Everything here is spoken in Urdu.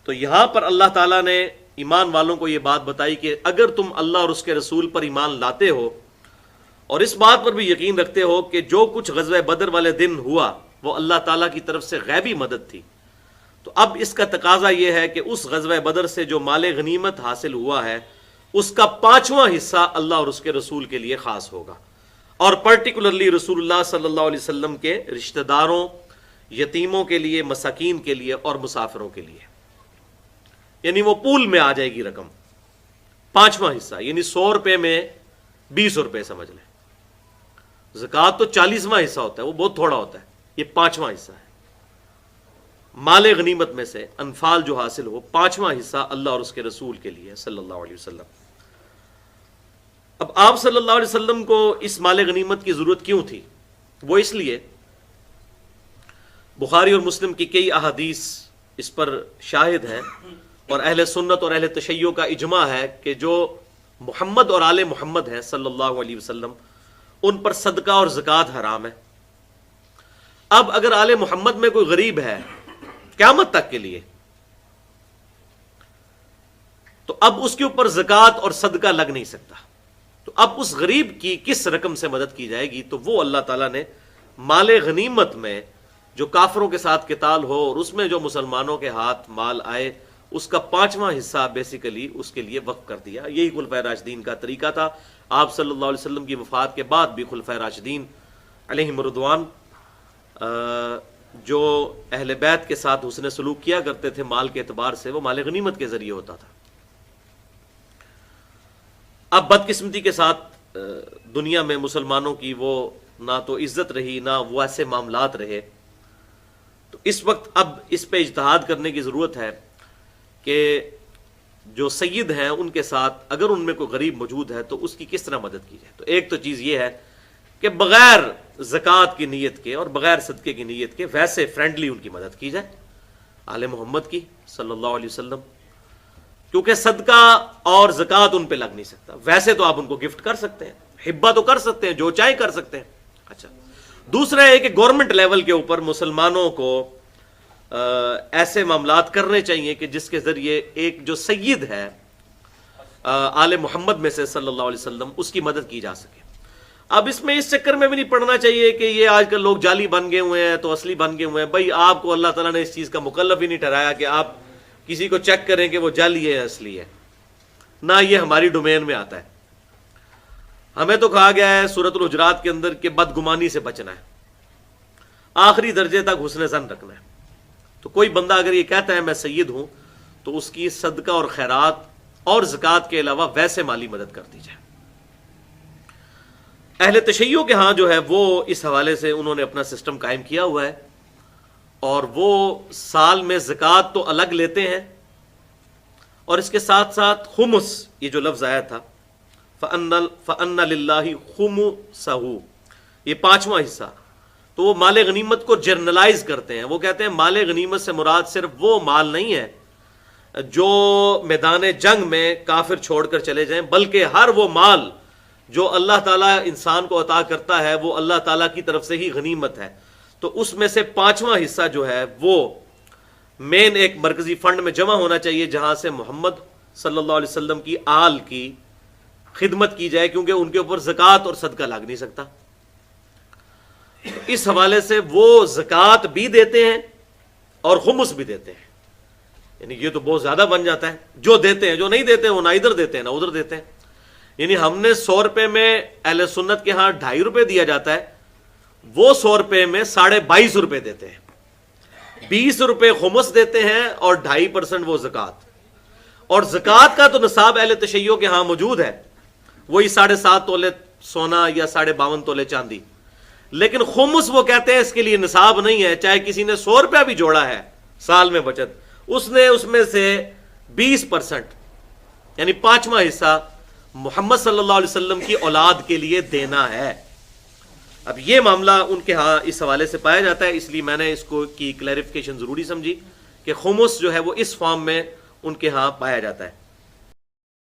تو یہاں پر اللہ تعالیٰ نے ایمان والوں کو یہ بات بتائی کہ اگر تم اللہ اور اس کے رسول پر ایمان لاتے ہو اور اس بات پر بھی یقین رکھتے ہو کہ جو کچھ غزوہ بدر والے دن ہوا وہ اللہ تعالیٰ کی طرف سے غیبی مدد تھی، تو اب اس کا تقاضا یہ ہے کہ اس غزوہ بدر سے جو مال غنیمت حاصل ہوا ہے اس کا 5واں حصہ اللہ اور اس کے رسول کے لیے خاص ہوگا، اور پرٹیکولرلی رسول اللہ صلی اللہ علیہ وسلم کے رشتہ داروں، یتیموں کے لیے، مساکین کے لیے اور مسافروں کے لیے، یعنی وہ پول میں آ جائے گی رقم 5واں حصہ، یعنی 100 روپے میں 20 روپے سمجھ لیں۔ زکوٰۃ تو 40واں حصہ ہوتا ہے، وہ بہت تھوڑا ہوتا ہے، یہ 5واں حصہ ہے۔ مال غنیمت میں سے انفال جو حاصل ہو 5واں حصہ اللہ اور اس کے رسول کے لیے صلی اللہ علیہ وسلم۔ اب آپ صلی اللہ علیہ وسلم کو اس مال غنیمت کی ضرورت کیوں تھی؟ وہ اس لیے بخاری اور مسلم کی کئی احادیث اس پر شاہد ہیں، اور اہل سنت اور اہل تشیع کا اجماع ہے کہ جو محمد اور آل محمد ہیں صلی اللہ علیہ وسلم ان پر صدقہ اور زکوٰۃ حرام ہے۔ اب اگر آل محمد میں کوئی غریب ہے قیامت تک کے لیے تو اب اس کے اوپر زکوٰۃ اور صدقہ لگ نہیں سکتا، تو اب اس غریب کی کس رقم سے مدد کی جائے گی؟ تو وہ اللہ تعالیٰ نے مال غنیمت میں جو کافروں کے ساتھ قتال ہو اور اس میں جو مسلمانوں کے ہاتھ مال آئے اس کا 5واں حصہ بیسیکلی اس کے لیے وقف کر دیا۔ یہی خلفائے راشدین کا طریقہ تھا۔ آپ صلی اللہ علیہ وسلم کی وفات کے بعد بھی خلفائے راشدین علیہم رضوان جو اہل بیت کے ساتھ حسن سلوک کیا کرتے تھے مال کے اعتبار سے، وہ مال غنیمت کے ذریعے ہوتا تھا۔ اب بدقسمتی کے ساتھ دنیا میں مسلمانوں کی وہ نہ تو عزت رہی نہ وہ ایسے معاملات رہے، تو اس وقت اب اس پہ اجتہاد کرنے کی ضرورت ہے کہ جو سید ہیں ان کے ساتھ اگر ان میں کوئی غریب موجود ہے تو اس کی کس طرح مدد کی جائے۔ تو ایک تو چیز یہ ہے کہ بغیر زکوٰۃ کی نیت کے اور بغیر صدقے کی نیت کے ویسے فرینڈلی ان کی مدد کی جائے، آل محمد کی صلی اللہ علیہ وسلم، کیونکہ صدقہ اور زکوٰۃ ان پہ لگ نہیں سکتا۔ ویسے تو آپ ان کو گفٹ کر سکتے ہیں، ہبہ تو کر سکتے ہیں، جو چاہے کر سکتے ہیں۔ اچھا، دوسرا ہے کہ گورنمنٹ لیول کے اوپر مسلمانوں کو ایسے معاملات کرنے چاہیے کہ جس کے ذریعے ایک جو سید ہے آل محمد میں سے صلی اللہ علیہ وسلم اس کی مدد کی جا سکے۔ اب اس میں اس چکر میں بھی نہیں پڑنا چاہیے کہ یہ آج کل لوگ جعلی بن گئے ہوئے ہیں تو اصلی بن گئے ہوئے ہیں۔ بھائی آپ کو اللہ تعالیٰ نے اس چیز کا مکلف ہی نہیں ٹھہرایا کہ آپ کسی کو چیک کریں کہ وہ جعلی ہے اصلی ہے، نہ یہ ہماری ڈومین میں آتا ہے۔ ہمیں تو کہا گیا ہے سورۃ الحجرات کے اندر کہ بدگمانی سے بچنا ہے، آخری درجے تک حسن ظن رکھنا ہے۔ تو کوئی بندہ اگر یہ کہتا ہے میں سید ہوں تو اس کی صدقہ اور خیرات اور زکوٰۃ کے علاوہ ویسے مالی مدد کر دی جائے۔ اہل تشیع کے ہاں جو ہے وہ اس حوالے سے انہوں نے اپنا سسٹم قائم کیا ہوا ہے، اور وہ سال میں زکوٰۃ تو الگ لیتے ہیں، اور اس کے ساتھ ساتھ خمس، یہ جو لفظ آیا تھا فَأَنَّ لِلَّهِ خُمُسَهُ، یہ 5واں حصہ، تو وہ مال غنیمت کو جرنلائز کرتے ہیں۔ وہ کہتے ہیں مال غنیمت سے مراد صرف وہ مال نہیں ہے جو میدان جنگ میں کافر چھوڑ کر چلے جائیں، بلکہ ہر وہ مال جو اللہ تعالیٰ انسان کو عطا کرتا ہے وہ اللہ تعالیٰ کی طرف سے ہی غنیمت ہے۔ تو اس میں سے 5واں حصہ جو ہے وہ مین ایک مرکزی فنڈ میں جمع ہونا چاہیے جہاں سے محمد صلی اللہ علیہ وسلم کی آل کی خدمت کی جائے، کیونکہ ان کے اوپر زکوٰۃ اور صدقہ لگ نہیں سکتا۔ اس حوالے سے وہ زکوٰۃ بھی دیتے ہیں اور خمس بھی دیتے ہیں، یعنی یہ تو بہت زیادہ بن جاتا ہے۔ جو دیتے ہیں، جو نہیں دیتے ہیں وہ نہ ادھر دیتے ہیں نہ ادھر دیتے ہیں۔ یعنی ہم نے 100 روپے میں اہل سنت کے ہاں 2.5 روپے دیا جاتا ہے، وہ 100 روپے میں 22.5 روپے دیتے ہیں، 20 روپے خمس دیتے ہیں اور 2.5% وہ زکوٰۃ۔ اور زکوٰۃ کا تو نصاب اہل تشیع کے ہاں موجود ہے، وہی 7.5 تولے سونا یا 52.5 تولے چاندی، لیکن خمس وہ کہتے ہیں اس کے لیے نصاب نہیں ہے۔ چاہے کسی نے 100 روپیہ بھی جوڑا ہے سال میں بچت، اس نے اس میں سے 20% یعنی 5واں حصہ محمد صلی اللہ علیہ وسلم کی اولاد کے لیے دینا ہے۔ اب یہ معاملہ ان کے ہاں اس حوالے سے پایا جاتا ہے، اس لیے میں نے اس کو کی کلیریفیکیشن ضروری سمجھی کہ خمس جو ہے وہ اس فارم میں ان کے ہاں پایا جاتا ہے۔